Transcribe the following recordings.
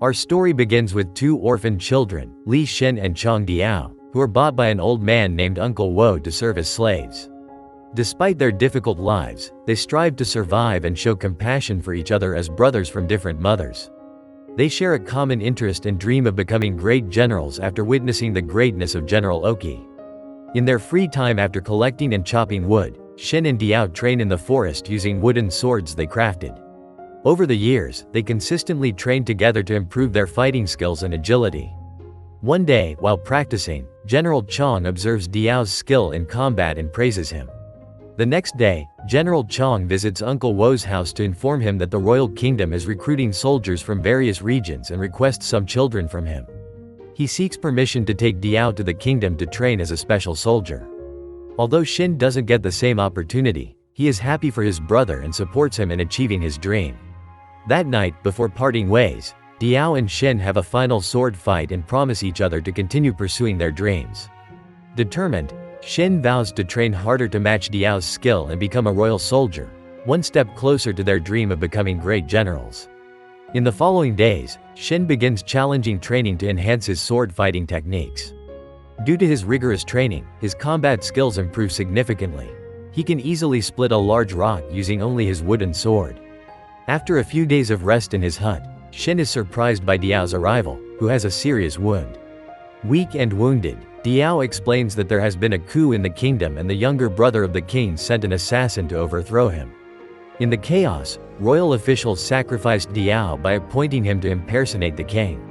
Our story begins with two orphaned children, Li Xin and Chang Diao, who are bought by an old man named Uncle Wo to serve as slaves. Despite their difficult lives, they strive to survive and show compassion for each other as brothers from different mothers. They share a common interest and dream of becoming great generals after witnessing the greatness of General Oki. In their free time after collecting and chopping wood, Xin and Diao train in the forest using wooden swords they crafted. Over the years, they consistently trained together to improve their fighting skills and agility. One day, while practicing, General Chang observes Diao's skill in combat and praises him. The next day, General Chang visits Uncle Wo's house to inform him that the royal kingdom is recruiting soldiers from various regions and requests some children from him. He seeks permission to take Diao to the kingdom to train as a special soldier. Although Xin doesn't get the same opportunity, he is happy for his brother and supports him in achieving his dream. That night, before parting ways, Diao and Xin have a final sword fight and promise each other to continue pursuing their dreams. Determined, Xin vows to train harder to match Diao's skill and become a royal soldier, one step closer to their dream of becoming great generals. In the following days, Xin begins challenging training to enhance his sword fighting techniques. Due to his rigorous training, his combat skills improve significantly. He can easily split a large rock using only his wooden sword. After a few days of rest in his hut, Xin is surprised by Diao's arrival, who has a serious wound. Weak and wounded, Diao explains that there has been a coup in the kingdom and the younger brother of the king sent an assassin to overthrow him. In the chaos, royal officials sacrificed Diao by appointing him to impersonate the king.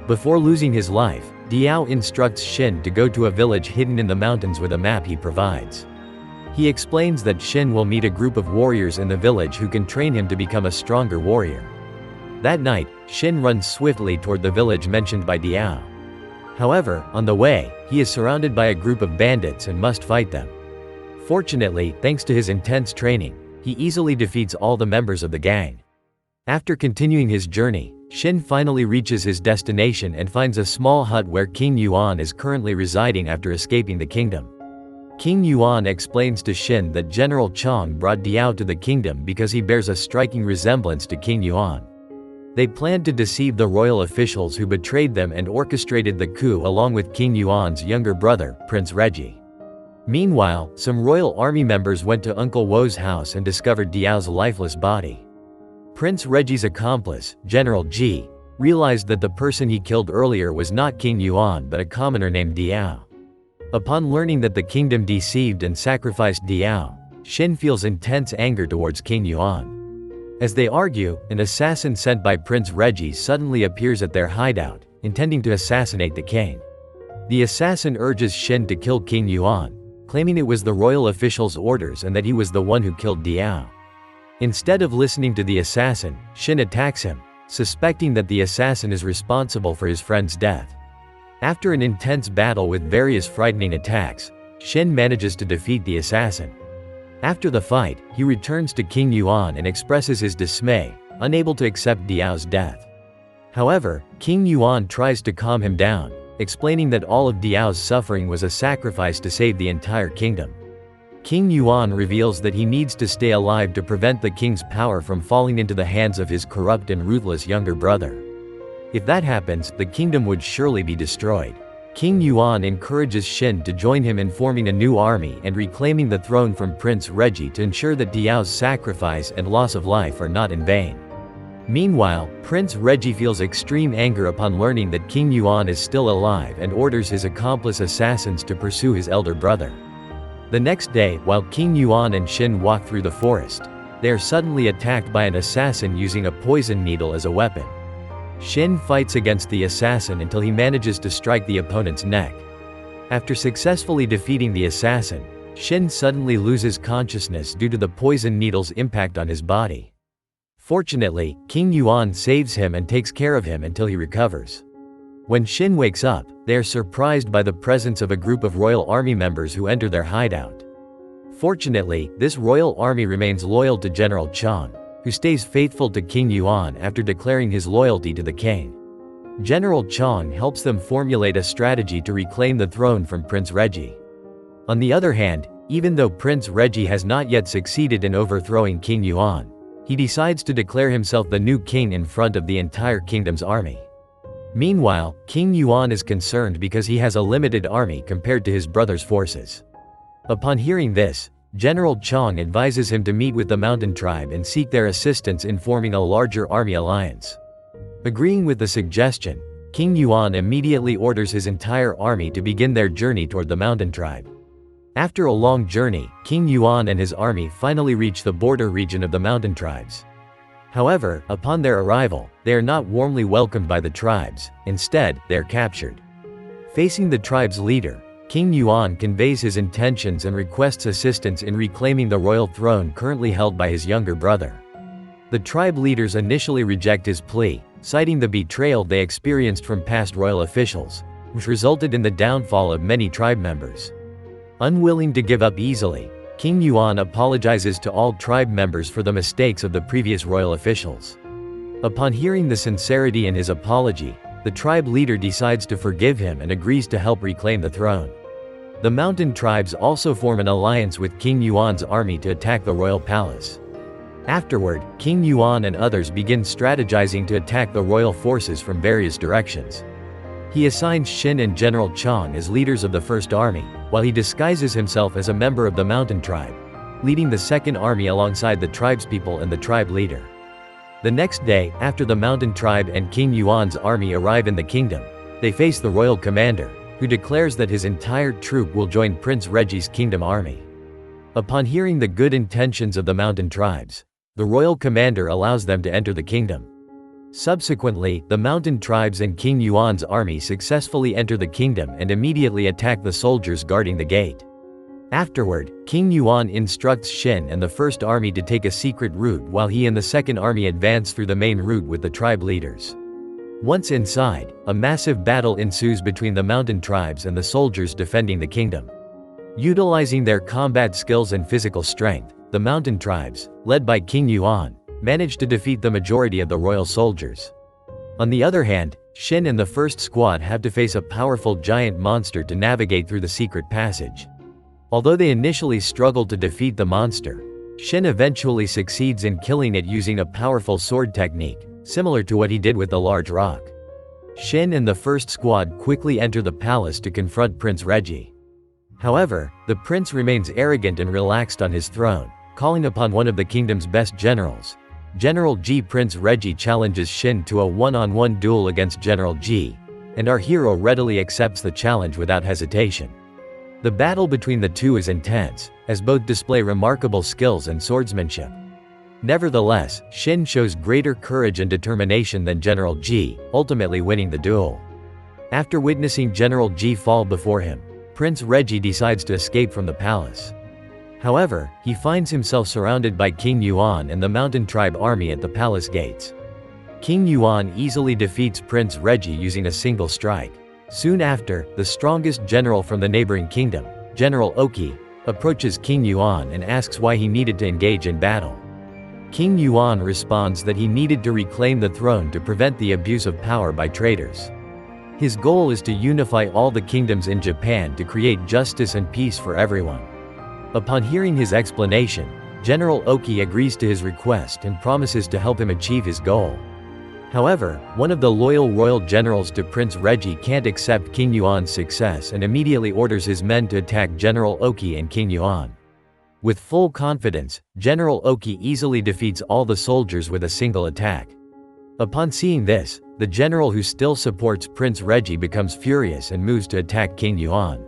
Before losing his life, Diao instructs Xin to go to a village hidden in the mountains with a map he provides. He explains that Xin will meet a group of warriors in the village who can train him to become a stronger warrior. That night, Xin runs swiftly toward the village mentioned by Diao. However, on the way, he is surrounded by a group of bandits and must fight them. Fortunately, thanks to his intense training, he easily defeats all the members of the gang. After continuing his journey, Xin finally reaches his destination and finds a small hut where King Yuan is currently residing after escaping the kingdom. King Yuan explains to Xin that General Chang brought Diao to the kingdom because he bears a striking resemblance to King Yuan. They planned to deceive the royal officials who betrayed them and orchestrated the coup along with King Yuan's younger brother, Prince Reggie. Meanwhile, some royal army members went to Uncle Wo's house and discovered Diao's lifeless body. Prince Reggie's accomplice, General Ji, realized that the person he killed earlier was not King Yuan but a commoner named Diao. Upon learning that the kingdom deceived and sacrificed Diao, Xin feels intense anger towards King Yuan. As they argue, an assassin sent by Prince Reggie suddenly appears at their hideout, intending to assassinate the king. The assassin urges Xin to kill King Yuan, claiming it was the royal official's orders and that he was the one who killed Diao. Instead of listening to the assassin, Xin attacks him, suspecting that the assassin is responsible for his friend's death. After an intense battle with various frightening attacks, Xin manages to defeat the assassin. After the fight, he returns to King Yuan and expresses his dismay, unable to accept Diao's death. However, King Yuan tries to calm him down, explaining that all of Diao's suffering was a sacrifice to save the entire kingdom. King Yuan reveals that he needs to stay alive to prevent the king's power from falling into the hands of his corrupt and ruthless younger brother. If that happens, the kingdom would surely be destroyed. King Yuan encourages Xin to join him in forming a new army and reclaiming the throne from Prince Reggie to ensure that Diao's sacrifice and loss of life are not in vain. Meanwhile, Prince Reggie feels extreme anger upon learning that King Yuan is still alive and orders his accomplice assassins to pursue his elder brother. The next day, while King Yuan and Xin walk through the forest, they are suddenly attacked by an assassin using a poison needle as a weapon. Xin fights against the assassin until he manages to strike the opponent's neck. After successfully defeating the assassin, Xin suddenly loses consciousness due to the poison needle's impact on his body. Fortunately, King Yuan saves him and takes care of him until he recovers. When Xin wakes up, they are surprised by the presence of a group of royal army members who enter their hideout. Fortunately, this royal army remains loyal to General Chang, who stays faithful to King Yuan after declaring his loyalty to the king. General Chang helps them formulate a strategy to reclaim the throne from Prince Reggie. On the other hand, even though Prince Reggie has not yet succeeded in overthrowing King Yuan, he decides to declare himself the new king in front of the entire kingdom's army. Meanwhile, King Yuan is concerned because he has a limited army compared to his brother's forces. Upon hearing this, General Chang advises him to meet with the mountain tribe and seek their assistance in forming a larger army alliance. Agreeing with the suggestion, King Yuan immediately orders his entire army to begin their journey toward the mountain tribe. After a long journey, King Yuan and his army finally reach the border region of the mountain tribes. However, upon their arrival, they are not warmly welcomed by the tribes. Instead, they are captured. Facing the tribe's leader, King Yuan conveys his intentions and requests assistance in reclaiming the royal throne currently held by his younger brother. The tribe leaders initially reject his plea, citing the betrayal they experienced from past royal officials, which resulted in the downfall of many tribe members. Unwilling to give up easily, King Yuan apologizes to all tribe members for the mistakes of the previous royal officials. Upon hearing the sincerity in his apology, the tribe leader decides to forgive him and agrees to help reclaim the throne. The mountain tribes also form an alliance with King Yuan's army to attack the royal palace. Afterward, King Yuan and others begin strategizing to attack the royal forces from various directions. He assigns Xin and General Chang as leaders of the First Army, while he disguises himself as a member of the mountain tribe, leading the Second Army alongside the tribespeople and the tribe leader. The next day, after the mountain tribe and King Yuan's army arrive in the kingdom, they face the royal commander, who declares that his entire troop will join Prince Reggie's kingdom army. Upon hearing the good intentions of the mountain tribes, the royal commander allows them to enter the kingdom. Subsequently, the mountain tribes and King Yuan's army successfully enter the kingdom and immediately attack the soldiers guarding the gate. Afterward, King Yuan instructs Xin and the First Army to take a secret route while he and the Second Army advance through the main route with the tribe leaders. Once inside, a massive battle ensues between the mountain tribes and the soldiers defending the kingdom. Utilizing their combat skills and physical strength, the mountain tribes, led by King Yuan, managed to defeat the majority of the royal soldiers. On the other hand, Xin and the first squad have to face a powerful giant monster to navigate through the secret passage. Although they initially struggled to defeat the monster, Xin eventually succeeds in killing it using a powerful sword technique, similar to what he did with the large rock. Xin and the first squad quickly enter the palace to confront Prince Reggie. However, the prince remains arrogant and relaxed on his throne, calling upon one of the kingdom's best generals. General G. Prince Reggie challenges Xin to a one-on-one duel against General G, and our hero readily accepts the challenge without hesitation. The battle between the two is intense, as both display remarkable skills and swordsmanship. Nevertheless, Xin shows greater courage and determination than General G, ultimately winning the duel. After witnessing General G fall before him, Prince Reggie decides to escape from the palace. However, he finds himself surrounded by King Yuan and the mountain tribe army at the palace gates. King Yuan easily defeats Prince Reggie using a single strike. Soon after, the strongest general from the neighboring kingdom, General Oki, approaches King Yuan and asks why he needed to engage in battle. King Yuan responds that he needed to reclaim the throne to prevent the abuse of power by traitors. His goal is to unify all the kingdoms in Japan to create justice and peace for everyone. Upon hearing his explanation, General Oki agrees to his request and promises to help him achieve his goal. However, one of the loyal royal generals to Prince Reggie can't accept King Yuan's success and immediately orders his men to attack General Oki and King Yuan. With full confidence, General Oki easily defeats all the soldiers with a single attack. Upon seeing this, the general who still supports Prince Reggie becomes furious and moves to attack King Yuan.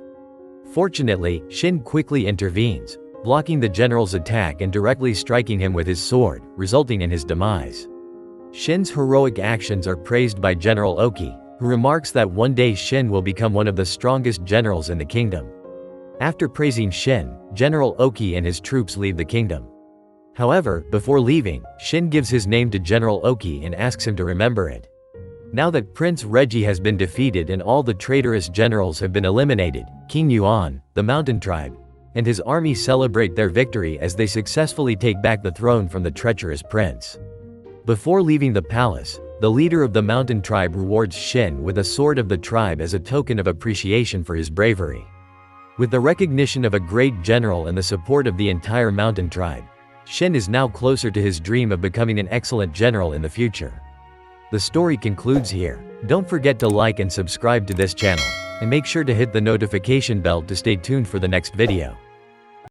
Fortunately, Xin quickly intervenes, blocking the general's attack and directly striking him with his sword, resulting in his demise. Xin's heroic actions are praised by General Oki, who remarks that one day Xin will become one of the strongest generals in the kingdom. After praising Xin, General Oki and his troops leave the kingdom. However, before leaving, Xin gives his name to General Oki and asks him to remember it. Now that Prince Reggie has been defeated and all the traitorous generals have been eliminated, King Yuan, the mountain tribe, and his army celebrate their victory as they successfully take back the throne from the treacherous prince. Before leaving the palace, the leader of the mountain tribe rewards Xin with a sword of the tribe as a token of appreciation for his bravery. With the recognition of a great general and the support of the entire mountain tribe, Xin is now closer to his dream of becoming an excellent general in the future. The story concludes here. Don't forget to like and subscribe to this channel, and make sure to hit the notification bell to stay tuned for the next video.